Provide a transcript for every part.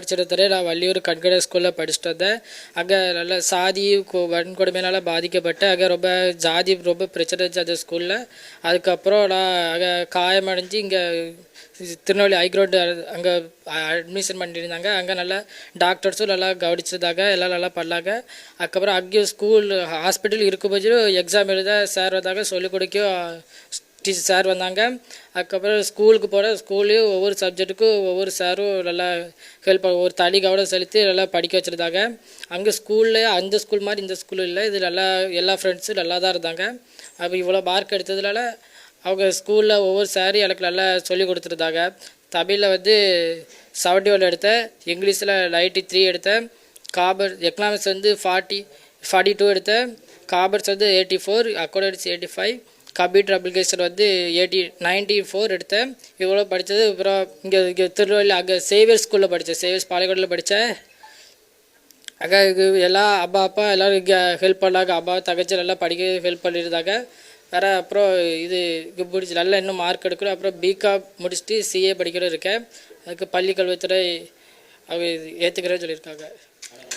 படிச்சிருந்தாரு. நான் வள்ளியூர் கண்கடை ஸ்கூலில் படிச்சுட்டு வந்தேன். அங்கே நல்லா சாதி வன்கொடுமையினால் பாதிக்கப்பட்டேன். அங்கே ரொம்ப ஜாதி ரொம்ப பிரச்சனை இருந்துச்சு அந்த ஸ்கூலில். அதுக்கப்புறம் நான் அங்கே காயமடைஞ்சு இங்கே திருநெல்வேலி ஹைக்ரௌண்டு அங்கே அட்மிஷன் பண்ணியிருந்தாங்க. அங்கே நல்லா டாக்டர்ஸும் நல்லா கவனிச்சிருந்தாங்க, எல்லாம் நல்லா பண்ணாங்க. அதுக்கப்புறம் அங்கேயும் ஸ்கூல் ஹாஸ்பிட்டல் இருக்கும்போது எக்ஸாம் எழுத சார் வந்தாங்க, சொல்லிக் கொடுக்க டீச்சர் சார் வந்தாங்க. அதுக்கப்புறம் ஸ்கூலுக்கு போகிற ஸ்கூல்லையும் ஒவ்வொரு சப்ஜெக்ட்டுக்கும் ஒவ்வொரு சாரும் நல்லா ஹெல்ப் ஒரு தனி கவனம் செலுத்தி நல்லா படிக்க வச்சுருந்தாங்க. அங்கே ஸ்கூலில் அந்த ஸ்கூல் மாதிரி இந்த ஸ்கூல் இல்லை, இது நல்லா எல்லா ஃப்ரெண்ட்ஸும் நல்லா தான் இருந்தாங்க. அப்போ இவ்வளோ மார்க் எடுத்ததுனால அவங்க ஸ்கூலில் ஒவ்வொரு சாரும் எனக்கு நல்லா சொல்லி கொடுத்துருந்தாங்க. தமிழில் 71 எடுத்தேன், இங்கிலீஷில் 93 எடுத்தேன், எக்கனாமிக்ஸ் 42 எடுத்தேன், காமர்ஸ் 84, அக்கௌண்டன்ஸ் 85, கம்ப்யூட்டர் அப்ளிகேஷன் 94 எடுத்தேன். இவ்வளோ படித்தது. அப்புறம் இங்கே திருநெல்வேலி அங்கே சேவியர் ஸ்கூலில் படித்தேன், சேவியர்ஸ் பாளையக்கோட்டில் படித்தேன். அங்கே எல்லாம் அப்பா எல்லோரும் இங்கே ஹெல்ப் பண்ணாங்க. அம்மா தங்கச்சி நல்லா படிக்க ஹெல்ப் பண்ணியிருந்தாங்க. வேறு அப்புறம் இது முடிச்சு நல்லா இன்னும் மார்க் எடுக்கணும். அப்புறம் பிகாம் முடிச்சுட்டு சிஏ படிக்கணும் இருக்கேன். அதுக்கு பள்ளி கல்வித்துறை அவங்க ஏற்றுக்கிறேன்னு சொல்லியிருக்காங்க.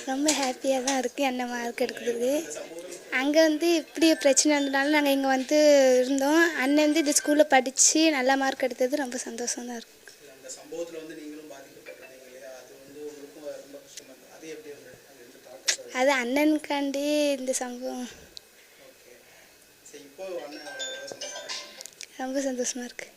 ரொம்ப ஹாப்பியாக தான் இருக்குது என்ன மார்க் எடுக்கிறதுக்கு. அங்கே இப்படி பிரச்சனை இருந்தனால நாங்கள் இங்கே இருந்தோம். அண்ணன் இந்த ஸ்கூலில் படித்து நல்லா மார்க் எடுத்தது ரொம்ப சந்தோஷம் தான் இருக்குது. அது அண்ணனுக்காண்டி இந்த சம்பவம் ரொம்ப சந்தோஷமாக இருக்குது.